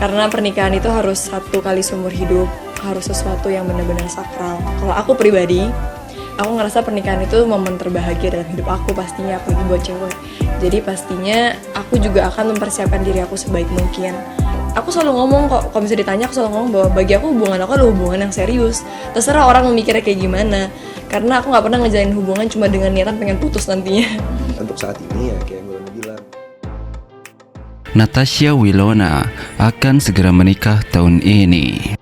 Karena pernikahan itu harus satu kali seumur hidup, harus sesuatu yang benar-benar sakral. Kalau aku pribadi, aku ngerasa pernikahan itu momen terbahagia dalam hidup aku pastinya, apalagi buat cewek. Jadi pastinya aku juga akan mempersiapkan diri aku sebaik mungkin. Aku selalu ngomong kok, kalau misalnya ditanya aku selalu ngomong bahwa bagi aku hubungan aku adalah hubungan yang serius. Terserah orang memikirnya kayak gimana, karena aku gak pernah ngejalin hubungan cuma dengan niatan pengen putus nantinya. Untuk saat ini ya kayak yang gue bilang, Natasha Wilona akan segera menikah tahun ini.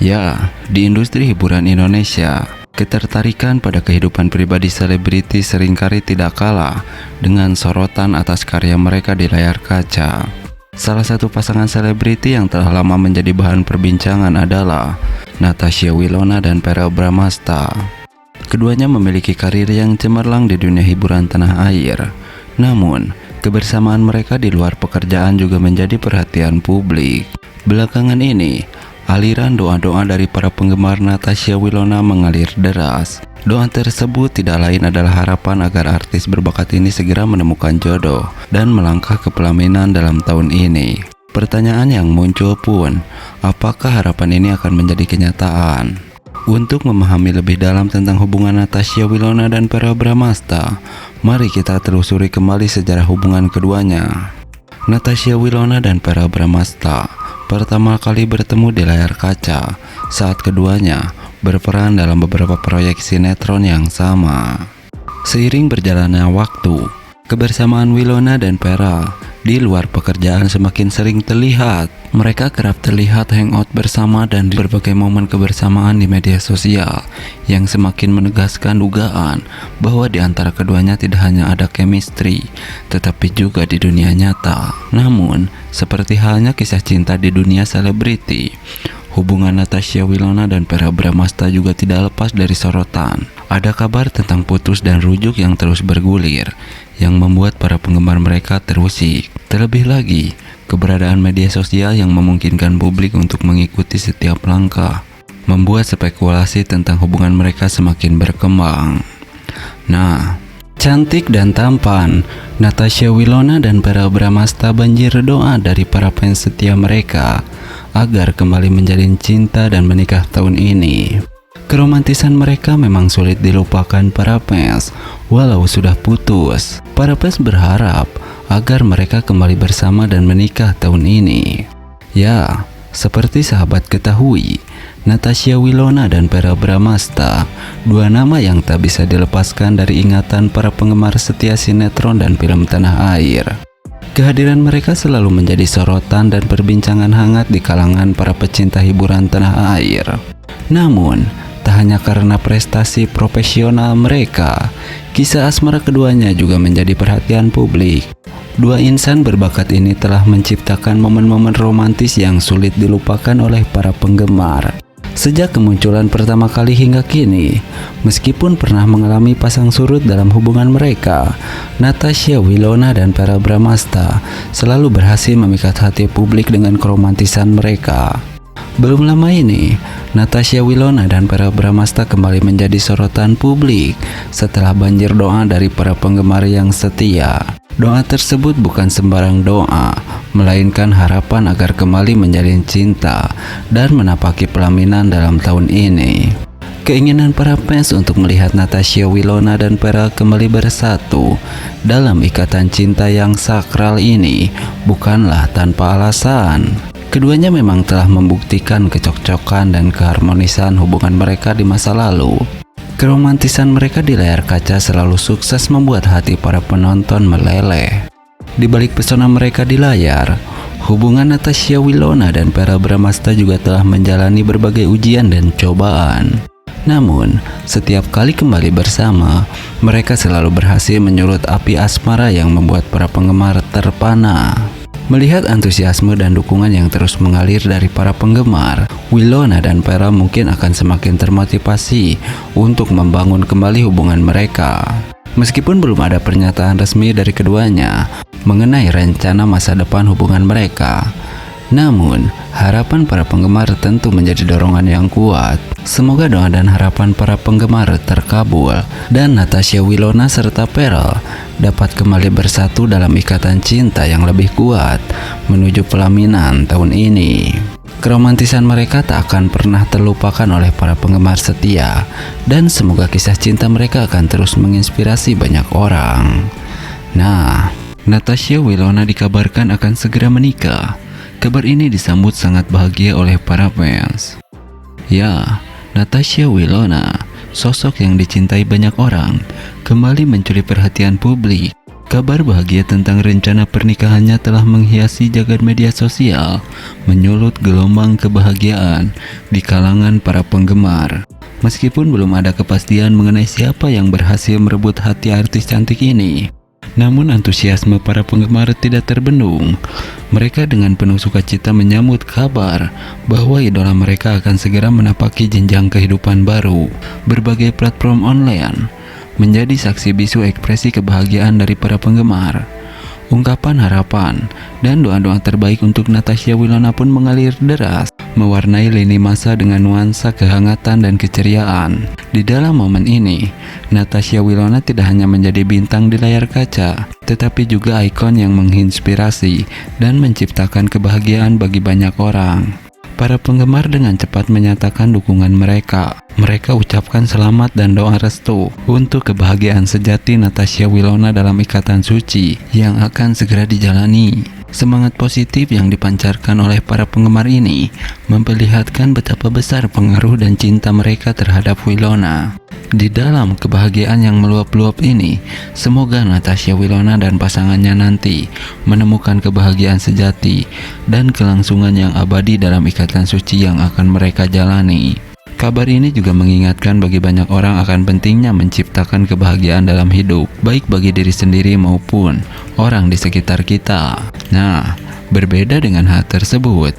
Ya, di industri hiburan Indonesia, ketertarikan pada kehidupan pribadi selebriti seringkali tidak kalah dengan sorotan atas karya mereka di layar kaca. Salah satu pasangan selebriti yang telah lama menjadi bahan perbincangan adalah Natasha Wilona dan Verrell Bramasta. Keduanya memiliki karir yang cemerlang di dunia hiburan tanah air. Namun, kebersamaan mereka di luar pekerjaan juga menjadi perhatian publik. Belakangan ini, aliran doa-doa dari para penggemar Natasha Wilona mengalir deras. Doa tersebut tidak lain adalah harapan agar artis berbakat ini segera menemukan jodoh dan melangkah ke pelaminan dalam tahun ini. Pertanyaan yang muncul pun, apakah harapan ini akan menjadi kenyataan? Untuk memahami lebih dalam tentang hubungan Natasha Wilona dan Verrell Bramasta, mari kita telusuri kembali sejarah hubungan keduanya. Natasha Wilona dan Verrell Bramasta pertama kali bertemu di layar kaca saat keduanya berperan dalam beberapa proyek sinetron yang sama. Seiring berjalannya waktu, kebersamaan Wilona dan Verrell di luar pekerjaan semakin sering terlihat. Mereka kerap terlihat hangout bersama dan di berbagai momen kebersamaan di media sosial yang semakin menegaskan dugaan bahwa di antara keduanya tidak hanya ada chemistry, tetapi juga di dunia nyata. Namun, seperti halnya kisah cinta di dunia selebriti, hubungan Natasha Wilona dan Verrell Bramasta juga tidak lepas dari sorotan. Ada kabar tentang putus dan rujuk yang terus bergulir, yang membuat para penggemar mereka terusik. Terlebih lagi, keberadaan media sosial yang memungkinkan publik untuk mengikuti setiap langkah, membuat spekulasi tentang hubungan mereka semakin berkembang. Nah, cantik dan tampan, Natasha Wilona dan Verrell Bramasta banjir doa dari para fans setia mereka agar kembali menjalin cinta dan menikah tahun ini. Keromantisan mereka memang sulit dilupakan para fans, walau sudah putus. Para fans berharap agar mereka kembali bersama dan menikah tahun ini. Ya, seperti sahabat ketahui, Natasha Wilona dan Verrell Bramasta, dua nama yang tak bisa dilepaskan dari ingatan para penggemar setia sinetron dan film tanah air. Kehadiran mereka selalu menjadi sorotan dan perbincangan hangat di kalangan para pecinta hiburan tanah air. Namun, tak hanya karena prestasi profesional mereka, kisah asmara keduanya juga menjadi perhatian publik. Dua insan berbakat ini telah menciptakan momen-momen romantis yang sulit dilupakan oleh para penggemar. Sejak kemunculan pertama kali hingga kini, meskipun pernah mengalami pasang surut dalam hubungan mereka, Natasha Wilona dan Verrell Bramasta selalu berhasil memikat hati publik dengan keromantisan mereka. Belum lama ini, Natasha Wilona dan Verrell Bramasta kembali menjadi sorotan publik setelah banjir doa dari para penggemar yang setia. Doa tersebut bukan sembarang doa, melainkan harapan agar kembali menjalin cinta dan menapaki pelaminan dalam tahun ini. Keinginan para fans untuk melihat Natasha Wilona dan Verrell kembali bersatu dalam ikatan cinta yang sakral ini bukanlah tanpa alasan. Keduanya memang telah membuktikan kecocokkan dan keharmonisan hubungan mereka di masa lalu. Keromantisan mereka di layar kaca selalu sukses membuat hati para penonton meleleh. Di balik pesona mereka di layar, hubungan Natasha Wilona dan Verrell Bramasta juga telah menjalani berbagai ujian dan cobaan. Namun, setiap kali kembali bersama, mereka selalu berhasil menyulut api asmara yang membuat para penggemar terpana. Melihat antusiasme dan dukungan yang terus mengalir dari para penggemar, Wilona dan Verrell mungkin akan semakin termotivasi untuk membangun kembali hubungan mereka. Meskipun belum ada pernyataan resmi dari keduanya mengenai rencana masa depan hubungan mereka, Namun, harapan para penggemar tentu menjadi dorongan yang kuat. Semoga doa dan harapan para penggemar terkabul dan Natasha Wilona serta Pharrell dapat kembali bersatu dalam ikatan cinta yang lebih kuat menuju pelaminan tahun ini. Keromantisan mereka tak akan pernah terlupakan oleh para penggemar setia dan semoga kisah cinta mereka akan terus menginspirasi banyak orang. Nah, Natasha Wilona dikabarkan akan segera menikah. Kabar ini disambut sangat bahagia oleh para fans. Ya, Natasha Wilona, sosok yang dicintai banyak orang, kembali mencuri perhatian publik. Kabar bahagia tentang rencana pernikahannya telah menghiasi jagat media sosial, menyulut gelombang kebahagiaan di kalangan para penggemar. Meskipun belum ada kepastian mengenai siapa yang berhasil merebut hati artis cantik ini, namun antusiasme para penggemar tidak terbendung. Mereka dengan penuh sukacita menyambut kabar bahwa idola mereka akan segera menapaki jenjang kehidupan baru. Berbagai platform online menjadi saksi bisu ekspresi kebahagiaan dari para penggemar. Ungkapan harapan dan doa-doa terbaik untuk Natasha Wilona pun mengalir deras, mewarnai lini masa dengan nuansa kehangatan dan keceriaan. Di dalam momen ini, Natasha Wilona tidak hanya menjadi bintang di layar kaca, tetapi juga ikon yang menginspirasi dan menciptakan kebahagiaan bagi banyak orang. Para penggemar dengan cepat menyatakan dukungan mereka. Mereka ucapkan selamat dan doa restu untuk kebahagiaan sejati Natasha Wilona dalam ikatan suci yang akan segera dijalani. Semangat positif yang dipancarkan oleh para penggemar ini memperlihatkan betapa besar pengaruh dan cinta mereka terhadap Wilona. Di dalam kebahagiaan yang meluap-luap ini, semoga Natasha Wilona dan pasangannya nanti menemukan kebahagiaan sejati dan kelangsungan yang abadi dalam ikatan suci yang akan mereka jalani. Kabar ini juga mengingatkan bagi banyak orang akan pentingnya menciptakan kebahagiaan dalam hidup, baik bagi diri sendiri maupun orang di sekitar kita. Nah, berbeda dengan hal tersebut,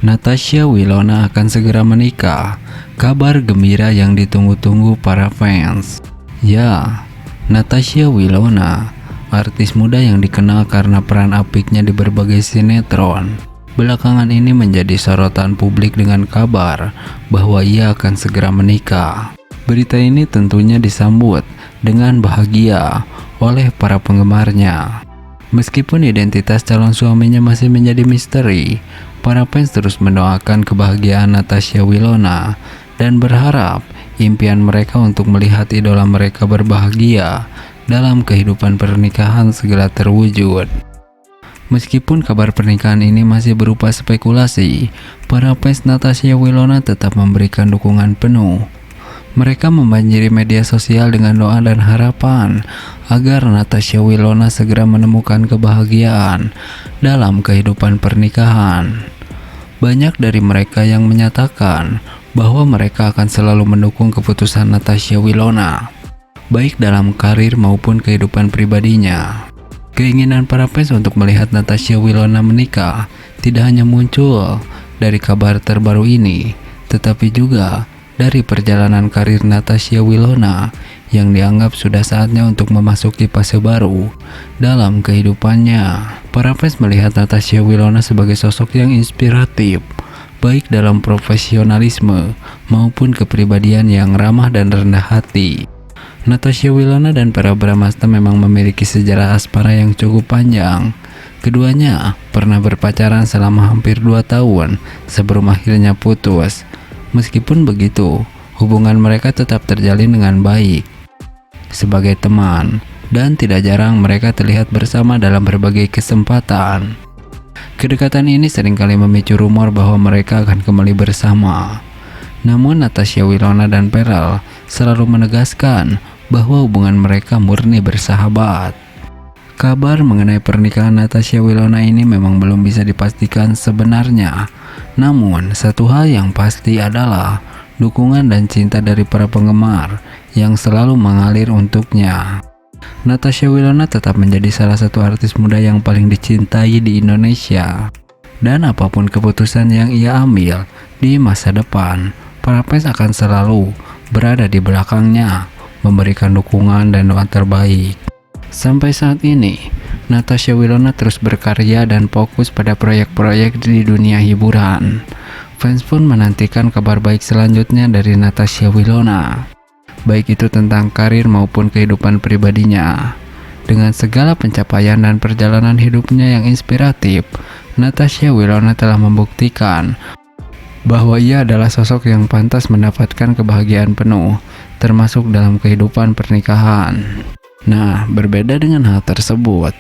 Natasha Wilona akan segera menikah. Kabar gembira yang ditunggu-tunggu para fans. Ya, Natasha Wilona, artis muda yang dikenal karena peran apiknya di berbagai sinetron, belakangan ini menjadi sorotan publik dengan kabar bahwa ia akan segera menikah. Berita ini tentunya disambut dengan bahagia oleh para penggemarnya. Meskipun identitas calon suaminya masih menjadi misteri, para fans terus mendoakan kebahagiaan Natasha Wilona dan berharap impian mereka untuk melihat idola mereka berbahagia dalam kehidupan pernikahan segera terwujud. Meskipun kabar pernikahan ini masih berupa spekulasi, para fans Natasha Wilona tetap memberikan dukungan penuh. Mereka membanjiri media sosial dengan doa dan harapan agar Natasha Wilona segera menemukan kebahagiaan dalam kehidupan pernikahan. Banyak dari mereka yang menyatakan bahwa mereka akan selalu mendukung keputusan Natasha Wilona, baik dalam karir maupun kehidupan pribadinya. Keinginan para fans untuk melihat Natasha Wilona menikah tidak hanya muncul dari kabar terbaru ini, tetapi juga dari perjalanan karir Natasha Wilona yang dianggap sudah saatnya untuk memasuki fase baru dalam kehidupannya. Para fans melihat Natasha Wilona sebagai sosok yang inspiratif, baik dalam profesionalisme maupun kepribadian yang ramah dan rendah hati. Natasha Wilona dan Pharrell Bramasta memang memiliki sejarah asmara yang cukup panjang. Keduanya pernah berpacaran selama hampir 2 tahun sebelum akhirnya putus. Meskipun begitu, hubungan mereka tetap terjalin dengan baik sebagai teman, dan tidak jarang mereka terlihat bersama dalam berbagai kesempatan. Kedekatan ini seringkali memicu rumor bahwa mereka akan kembali bersama. Namun Natasha Wilona dan Pharrell selalu menegaskan bahwa hubungan mereka murni bersahabat. Kabar mengenai pernikahan Natasha Wilona ini memang belum bisa dipastikan sebenarnya. Namun, satu hal yang pasti adalah dukungan dan cinta dari para penggemar yang selalu mengalir untuknya. Natasha Wilona tetap menjadi salah satu artis muda yang paling dicintai di Indonesia. Dan apapun keputusan yang ia ambil di masa depan, para fans akan selalu berada di belakangnya, memberikan dukungan dan doa terbaik. Sampai saat ini, Natasha Wilona terus berkarya dan fokus pada proyek-proyek di dunia hiburan. Fans pun menantikan kabar baik selanjutnya dari Natasha Wilona, baik itu tentang karir maupun kehidupan pribadinya. Dengan segala pencapaian dan perjalanan hidupnya yang inspiratif, Natasha Wilona telah membuktikan bahwa ia adalah sosok yang pantas mendapatkan kebahagiaan penuh, termasuk dalam kehidupan pernikahan. Nah, berbeda dengan hal tersebut,